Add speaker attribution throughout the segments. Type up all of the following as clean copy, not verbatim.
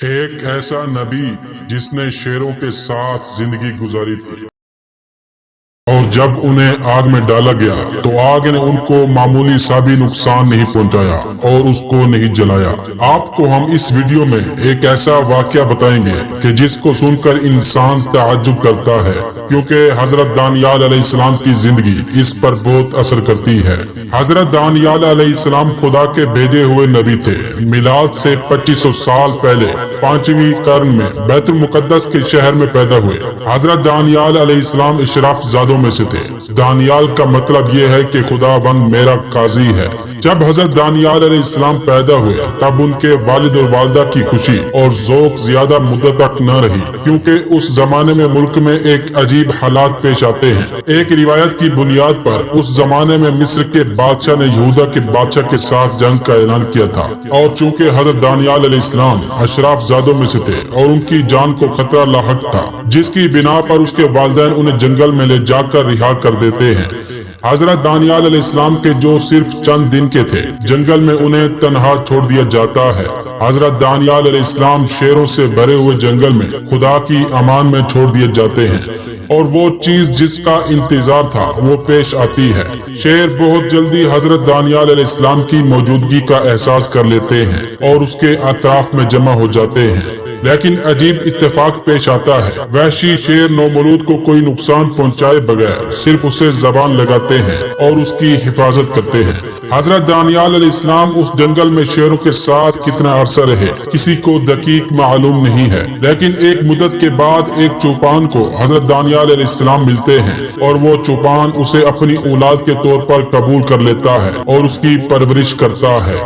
Speaker 1: ایک ایسا نبی جس نے شیروں کے ساتھ زندگی گزاری تھی، اور جب انہیں آگ میں ڈالا گیا تو آگ نے ان کو معمولی سا بھی نقصان نہیں پہنچایا اور اس کو نہیں جلایا۔ آپ کو ہم اس ویڈیو میں ایک ایسا واقعہ بتائیں گے کہ جس کو سن کر انسان تعجب کرتا ہے، کیونکہ حضرت دانیال علیہ السلام کی زندگی اس پر بہت اثر کرتی ہے۔ حضرت دانیال علیہ السلام خدا کے بھیجے ہوئے نبی تھے۔ میلاد سے 2500 سال پہلے 5ویں قرن میں بیت المقدس کے شہر میں پیدا ہوئے۔ حضرت دانیال علیہ السلام اشراف زادوں میں سے تھے۔ دانیال کا مطلب یہ ہے کہ خداوند میرا قاضی ہے۔ جب حضرت دانیال علیہ السلام پیدا ہوئے تب ان کے والد اور والدہ کی خوشی اور ذوق زیادہ مدت تک نہ رہی، کیونکہ اس زمانے میں ملک میں ایک عجیب حالات پیش آتے ہیں۔ ایک روایت کی بنیاد پر اس زمانے میں مصر کے بادشاہ نے یہودا کے بادشاہ کے ساتھ جنگ کا اعلان کیا تھا، اور چونکہ حضرت دانیال علیہ السلام اشراف زادوں میں سے تھے اور ان کی جان کو خطرہ لاحق تھا، جس کی بنا پر اس کے والدین انہیں جنگل میں لے جا کر رہا کر دیتے ہیں۔ حضرت دانیال علیہ السلام کے جو صرف چند دن کے تھے، جنگل میں انہیں تنہا چھوڑ دیا جاتا ہے۔ حضرت دانیال علیہ السلام شیروں سے بھرے ہوئے جنگل میں خدا کی امان میں چھوڑ دیے جاتے ہیں، اور وہ چیز جس کا انتظار تھا وہ پیش آتی ہے۔ شیر بہت جلدی حضرت دانیال علیہ السلام کی موجودگی کا احساس کر لیتے ہیں اور اس کے اطراف میں جمع ہو جاتے ہیں، لیکن عجیب اتفاق پیش آتا ہے۔ وحشی شیر نومولود کو کوئی نقصان پہنچائے بغیر صرف اسے زبان لگاتے ہیں اور اس کی حفاظت کرتے ہیں۔ حضرت دانیال علیہ السلام اس جنگل میں شیروں کے ساتھ کتنا عرصہ رہے کسی کو دقیق معلوم نہیں ہے، لیکن ایک مدت کے بعد ایک چوپان کو حضرت دانیال علیہ السلام ملتے ہیں، اور وہ چوپان اسے اپنی اولاد کے طور پر قبول کر لیتا ہے اور اس کی پرورش کرتا ہے۔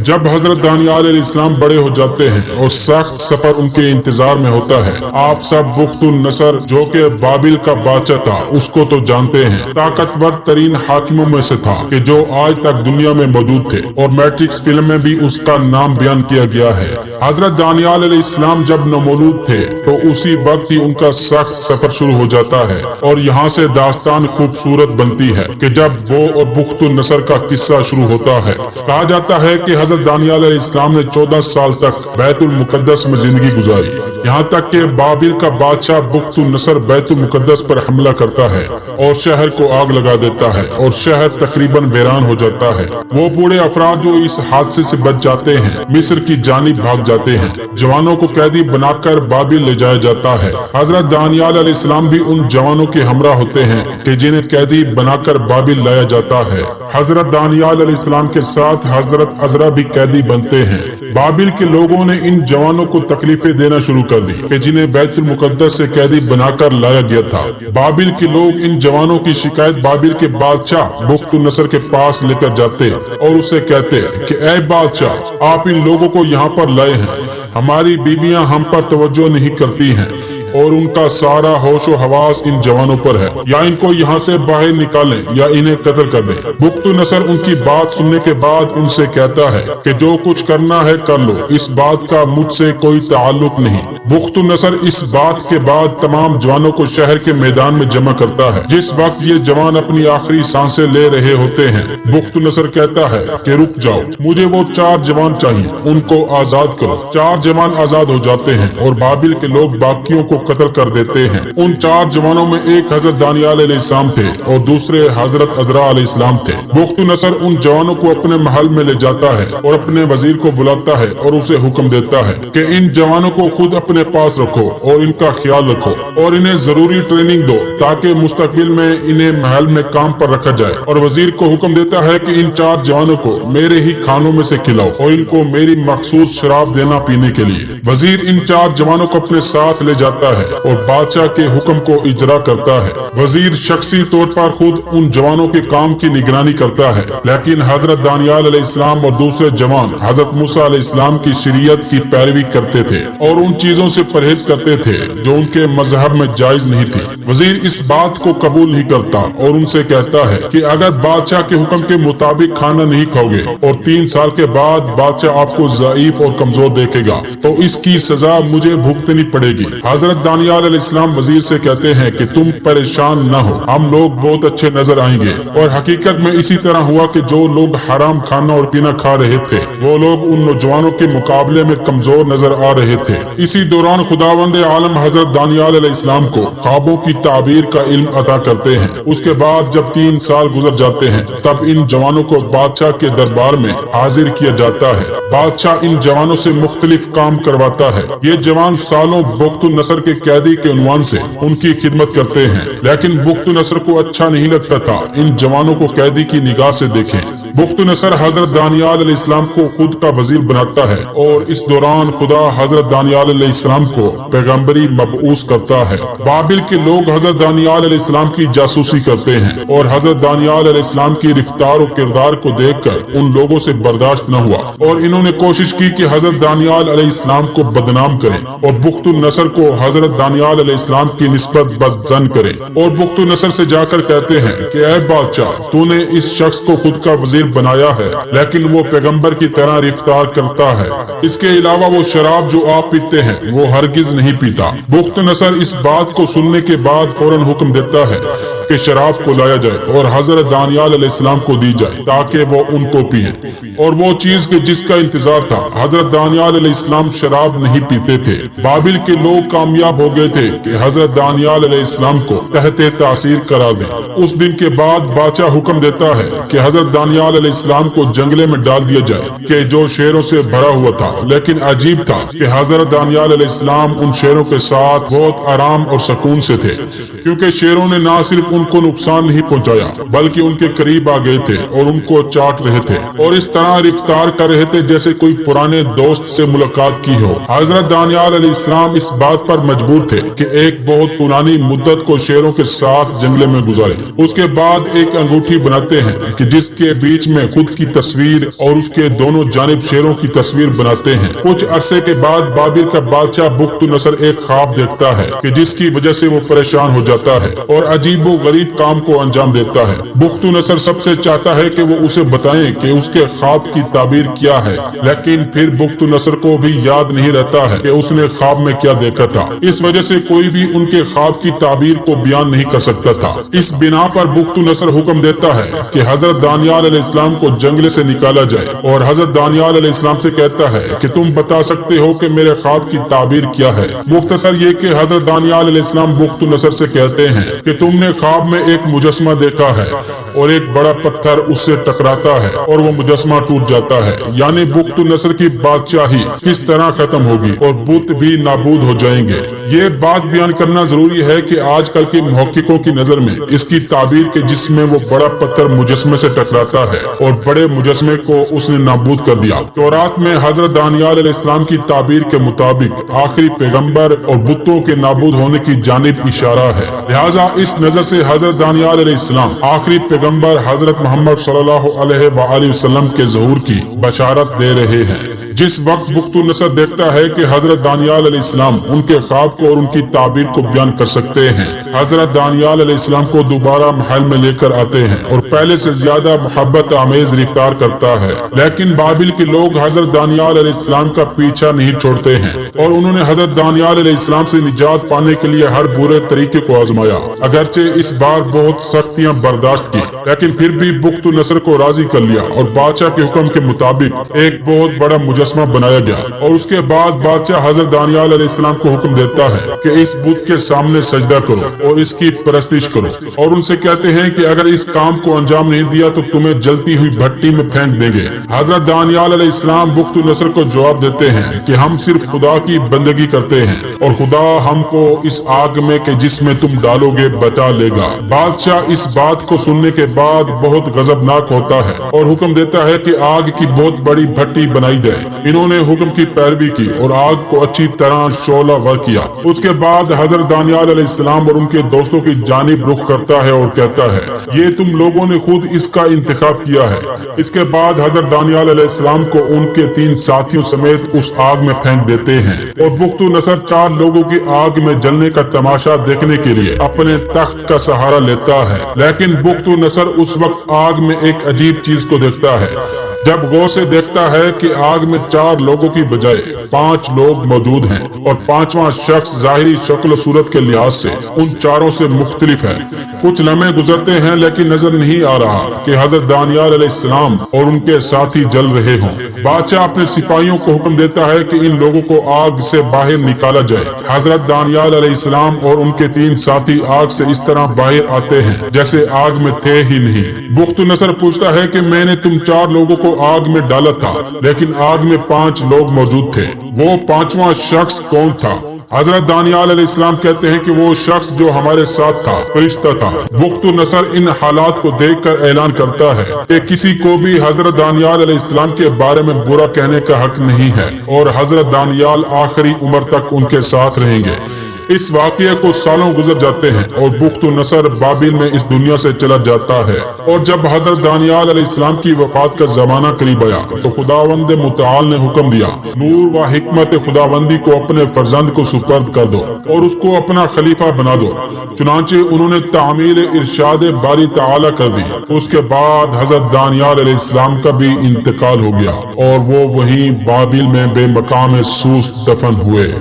Speaker 1: جب حضرت دانیال علیہ السلام بڑے ہو جاتے ہیں اور سخت سفر ان کے انتظار میں ہوتا ہے، آپ سب بخت النصر جو کہ بابل کا بادشاہ تھا اس کو تو جانتے ہیں، طاقتور ترین حاکموں میں سے تھا کہ جو آج تک دنیا میں موجود تھے، اور میٹرکس فلم میں بھی اس کا نام بیان کیا گیا ہے۔ حضرت دانیال علیہ السلام جب نومولود تھے تو اسی وقت ہی ان کا سخت سفر شروع ہو جاتا ہے، اور یہاں سے داستان خوبصورت بنتی ہے کہ جب وہ اور بخت النصر کا قصہ شروع ہوتا ہے۔ کہا جاتا ہے کہ حضرت دانیال علیہ السلام نے 14 سال تک بیت المقدس میں زندگی گزاری، یہاں تک کہ بابل کا بادشاہ بخت النصر بیت المقدس پر حملہ کرتا ہے اور شہر کو آگ لگا دیتا ہے، اور شہر تقریباً ویران ہو جاتا ہے۔ وہ بوڑھے افراد جو اس حادثے سے بچ جاتے ہیں مصر کی جانب بھاگ جاتے ہیں۔ جوانوں کو قیدی بنا کر بابل لے جایا جاتا ہے۔ حضرت دانیال علیہ السلام بھی ان جوانوں کے ہمراہ ہوتے ہیں کہ جنہیں قیدی بنا کر بابل لایا جاتا ہے۔ حضرت دانیال علیہ السلام کے ساتھ حضرت عزرا بھی قیدی بنتے ہیں۔ بابل کے لوگوں نے ان جوانوں کو تکلیفیں دینا شروع کر دی کہ جنہیں بیت المقدس سے قیدی بنا کر لایا گیا تھا۔ بابل کے لوگ ان جوانوں کی شکایت بابل کے بادشاہ بخت النصر کے پاس لے کر جاتے اور اسے کہتے کہ اے بادشاہ، آپ ان لوگوں کو یہاں پر لائے ہیں، ہماری بیویاں ہم پر توجہ نہیں کرتی ہیں، اور ان کا سارا ہوش و حواس ان جوانوں پر ہے، یا ان کو یہاں سے باہر نکالیں یا انہیں قتل کر دیں۔ بخت النصر ان کی بات سننے کے بعد ان سے کہتا ہے کہ جو کچھ کرنا ہے کر لو، اس بات کا مجھ سے کوئی تعلق نہیں۔ بخت النصر اس بات کے بعد تمام جوانوں کو شہر کے میدان میں جمع کرتا ہے۔ جس وقت یہ جوان اپنی آخری سانسیں لے رہے ہوتے ہیں، بخت النصر کہتا ہے کہ رک جاؤ، مجھے وہ 4 جوان چاہیے، ان کو آزاد کرو۔ 4 جوان آزاد ہو جاتے ہیں اور بابل کے لوگ باقیوں کو قتل کر دیتے ہیں۔ ان 4 جوانوں میں ایک حضرت دانیال علیہ السلام تھے اور دوسرے حضرت عزرا علیہ السلام تھے۔ بخت النصر ان جوانوں کو اپنے محل میں لے جاتا ہے اور اپنے وزیر کو بلاتا ہے اور اسے حکم دیتا ہے کہ ان جوانوں کو خود اپنے پاس رکھو اور ان کا خیال رکھو، اور انہیں ضروری ٹریننگ دو تاکہ مستقبل میں انہیں محل میں کام پر رکھا جائے۔ اور وزیر کو حکم دیتا ہے کہ ان 4 جوانوں کو میرے ہی کھانوں میں سے کھلاؤ اور ان کو میری مخصوص شراب دینا پینے کے لیے۔ وزیر ان 4 جوانوں کو اپنے ساتھ لے جاتا ہے اور بادشاہ کے حکم کو اجرا کرتا ہے۔ وزیر شخصی طور پر خود ان جوانوں کے کام کی نگرانی کرتا ہے، لیکن حضرت دانیال علیہ السلام اور دوسرے جوان حضرت موسیٰ علیہ السلام کی شریعت کی پیروی کرتے تھے اور ان چیزوں سے پرہیز کرتے تھے جو ان کے مذہب میں جائز نہیں تھی۔ وزیر اس بات کو قبول نہیں کرتا اور ان سے کہتا ہے کہ اگر بادشاہ کے حکم کے مطابق کھانا نہیں کھاؤ گے اور 3 سال کے بعد بادشاہ آپ کو ضعیف اور کمزور دیکھے گا تو اس کی سزا مجھے بھگتنی پڑے گی۔ حضرت دانیال علیہ السلام وزیر سے کہتے ہیں کہ تم پریشان نہ ہو، ہم لوگ بہت اچھے نظر آئیں گے۔ اور حقیقت میں اسی طرح ہوا کہ جو لوگ حرام کھانا اور پینا کھا رہے تھے وہ لوگ ان نوجوانوں کے مقابلے میں کمزور نظر آ رہے تھے۔ اسی دوران خداوند عالم حضرت دانیال علیہ السلام کو خوابوں کی تعبیر کا علم عطا کرتے ہیں۔ اس کے بعد جب 3 سال گزر جاتے ہیں تب ان جوانوں کو بادشاہ کے دربار میں حاضر کیا جاتا ہے۔ بادشاہ ان جوانوں سے مختلف کام کرواتا ہے۔ یہ جوان سالوں بخت النصر کے قیدی کے عنوان سے ان کی خدمت کرتے ہیں، لیکن بخت النصر کو اچھا نہیں لگتا تھا ان جوانوں کو قیدی کی نگاہ سے دیکھیں۔ بخت النصر حضرت دانیال علیہ السلام کو خود کا وزیر بناتا ہے اور اس دوران خدا حضرت دانیال علیہ السلام کو پیغمبری مبعوث کرتا ہے۔ بابل کے لوگ حضرت دانیال علیہ السلام کی جاسوسی کرتے ہیں اور حضرت دانیال علیہ السلام کی رفتار و کردار کو دیکھ کر ان لوگوں سے برداشت نہ ہوا اور انہوں نے کوشش کی کہ حضرت دانیال علیہ السلام کو بدنام کریں اور بخت النصر کو حضرت دانیال علیہ السلام کی نسبت بدظن کریں اور بخت النصر سے جا کر کہتے ہیں کہ اے بادشاہ، تو نے اس شخص کو خود کا وزیر بنایا ہے لیکن وہ پیغمبر کی طرح رفتار کرتا ہے۔ اس کے علاوہ وہ شراب جو آپ پیتے ہیں وہ ہرگز نہیں پیتا۔ بخت نصر اس بات کو سننے کے بعد فوراً حکم دیتا ہے کہ شراب کو لایا جائے اور حضرت دانیال علیہ السلام کو دی جائے تاکہ وہ ان کو پیئیں۔ اور وہ چیز کہ جس کا انتظار تھا، حضرت دانیال علیہ السلام شراب نہیں پیتے تھے۔ بابل کے لوگ کامیاب ہو گئے تھے کہ حضرت دانیال علیہ السلام کو تحت تاثیر کرا دیں۔ اس دن کے بعد بادشاہ حکم دیتا ہے کہ حضرت دانیال علیہ السلام کو جنگلے میں ڈال دیا جائے کہ جو شیروں سے بھرا ہوا تھا، لیکن عجیب تھا کہ حضرت دانیال علیہ السلام ان شیروں کے ساتھ بہت آرام اور سکون سے تھے، کیونکہ شیروں نے نہ صرف ان کو نقصان نہیں پہنچایا بلکہ ان کے قریب آ گئے تھے اور ان کو چاٹ رہے تھے اور اس طرح رفتار کر رہے تھے جیسے کوئی پرانے دوست سے ملاقات کی ہو۔ حضرت دانیال علیہ السلام اس بات پر مجبور تھے کہ ایک بہت پرانی مدت کو شیروں کے ساتھ جنگلے میں گزارے۔ اس کے بعد ایک انگوٹھی بناتے ہیں کہ جس کے بیچ میں خود کی تصویر اور اس کے دونوں جانب شیروں کی تصویر بناتے ہیں۔ کچھ عرصے کے بعد بابل کا بادشاہ بخت نصر ایک خواب دیکھتا ہے کہ جس کی وجہ سے وہ پریشان ہو جاتا ہے اور عجیب و غریب کام کو انجام دیتا ہے۔ بخت نصر سب سے چاہتا ہے کہ وہ اسے بتائیں کہ اس کے خواب کی تعبیر کیا ہے، لیکن پھر بخت نصر کو بھی یاد نہیں رہتا ہے کہ اس نے خواب میں کیا دیکھا تھا۔ اس وجہ سے کوئی بھی ان کے خواب کی تعبیر کو بیان نہیں کر سکتا تھا۔ اس بنا پر بخت نصر حکم دیتا ہے کہ حضرت دانیال علیہ السلام کو جنگلے سے نکالا جائے اور حضرت دانیال علیہ السلام سے کہتا ہے کہ تم بتا سکتے ہو کہ میرے خواب کی تعبیر کیا ہے۔ مختصر یہ کہ حضرت دانیال علیہ السلام بخت نصر سے کہتے ہیں کہ تم نے خواب میں ایک مجسمہ دیکھا ہے اور ایک بڑا پتھر اس سے ٹکراتا ہے اور وہ مجسمہ ٹوٹ جاتا ہے، یعنی بخت نصر کی بادشاہی کس طرح ختم ہوگی اور بت بھی نابود ہو جائیں گے۔ یہ بات بیان کرنا ضروری ہے کہ آج کل کے محققوں کی نظر میں اس کی تعبیر کے جس میں وہ بڑا پتھر مجسمے سے ٹکراتا ہے اور بڑے مجسمے کو اس نے نابود کر دیا۔ تورات میں حضرت دانیال علیہ السلام کی تعبیر کے مطابق آخری پیغمبر اور بتوں کے نابود ہونے کی جانب اشارہ ہے، لہٰذا اس نظر سے حضرت دانیال علیہ السلام آخری پیغمبر حضرت محمد صلی اللہ علیہ وآلہ وسلم کے ظہور کی بشارت دے رہے ہیں۔ جس وقت بخت نصر دیکھتا ہے کہ حضرت دانیال علیہ السلام ان کے خواب کو اور ان کی تعبیر کو بیان کر سکتے ہیں، حضرت دانیال علیہ السلام کو دوبارہ محل میں لے کر آتے ہیں اور پہلے سے زیادہ محبت آمیز رفتار کرتا ہے، لیکن بابل کے لوگ حضرت دانیال علیہ السلام کا پیچھا نہیں چھوڑتے ہیں اور انہوں نے حضرت دانیال علیہ السلام سے نجات پانے کے لیے ہر برے طریقے کو آزمایا۔ اگرچہ اس بار بہت سختیاں برداشت کی، لیکن پھر بھی بخت نصر کو راضی کر لیا اور بادشاہ کے حکم کے مطابق ایک بہت بڑا مجسمہ بنایا گیا اور اس کے بعد بادشاہ حضرت دانیال علیہ السلام کو حکم دیتا ہے کہ اس بت کے سامنے سجدہ کرو اور اس کی پرستش کرو اور ان سے کہتے ہیں کہ اگر اس کام کو انجام نہیں دیا تو تمہیں جلتی ہوئی بھٹی میں پھینک دیں گے۔ حضرت دانیال علیہ السلام بخت نصر کو جواب دیتے ہیں کہ ہم صرف خدا کی بندگی کرتے ہیں اور خدا ہم کو اس آگ میں کہ جس میں تم ڈالو گے بچا لے گا۔ بادشاہ اس بات کو سننے کے بعد بہت غضبناک ہوتا ہے اور حکم دیتا ہے کہ آگ کی بہت بڑی بھٹی بنائی جائے انہوں نے حکم کی پیروی کی اور آگ کو اچھی طرح شعلہ ور کیا۔ اس کے بعد حضرت دانیال علیہ السلام اور ان کے دوستوں کی جانب رخ کرتا ہے اور کہتا ہے یہ تم لوگوں نے خود اس کا انتخاب کیا ہے۔ اس کے بعد حضرت دانیال علیہ السلام کو ان کے 3 ساتھیوں سمیت اس آگ میں پھینک دیتے ہیں، اور بخت نصر 4 لوگوں کی آگ میں جلنے کا تماشا دیکھنے کے لیے اپنے تخت کا سہارا لیتا ہے، لیکن بخت نصر اس وقت آگ میں ایک عجیب چیز کو دیکھتا ہے۔ جب غور سے دیکھتا ہے کہ آگ میں 4 لوگوں کی بجائے 5 لوگ موجود ہیں، اور 5واں شخص ظاہری شکل و صورت کے لحاظ سے ان 4 سے مختلف ہے۔ کچھ لمحے گزرتے ہیں لیکن نظر نہیں آ رہا کہ حضرت دانیال علیہ السلام اور ان کے ساتھی جل رہے ہوں۔ بادشاہ اپنے سپاہیوں کو حکم دیتا ہے کہ ان لوگوں کو آگ سے باہر نکالا جائے۔ حضرت دانیال علیہ السلام اور ان کے 3 ساتھی آگ سے اس طرح باہر آتے ہیں جیسے آگ میں تھے ہی نہیں۔ بخت نصر پوچھتا ہے کہ میں نے تم 4 لوگوں کو آگ میں ڈالا تھا، لیکن آگ میں 5 لوگ موجود تھے، وہ 5واں شخص کون تھا؟ حضرت دانیال علیہ السلام کہتے ہیں کہ وہ شخص جو ہمارے ساتھ تھا فرشتہ تھا۔ بخت نصر ان حالات کو دیکھ کر اعلان کرتا ہے کہ کسی کو بھی حضرت دانیال علیہ السلام کے بارے میں برا کہنے کا حق نہیں ہے، اور حضرت دانیال آخری عمر تک ان کے ساتھ رہیں گے۔ اس واقعے کو سالوں گزر جاتے ہیں اور بخت نصر بابل میں اس دنیا سے چلا جاتا ہے، اور جب حضرت دانیال علیہ السلام کی وفات کا زمانہ قریب آیا تو خداوند متعال نے حکم دیا نور و حکمت خداوندی کو اپنے فرزند کو سپرد کر دو اور اس کو اپنا خلیفہ بنا دو۔ چنانچہ انہوں نے تعمیل ارشاد باری تعالی کر دی۔ اس کے بعد حضرت دانیال علیہ السلام کا بھی انتقال ہو گیا اور وہ وہیں بابل میں بے مقام سوس دفن ہوئے۔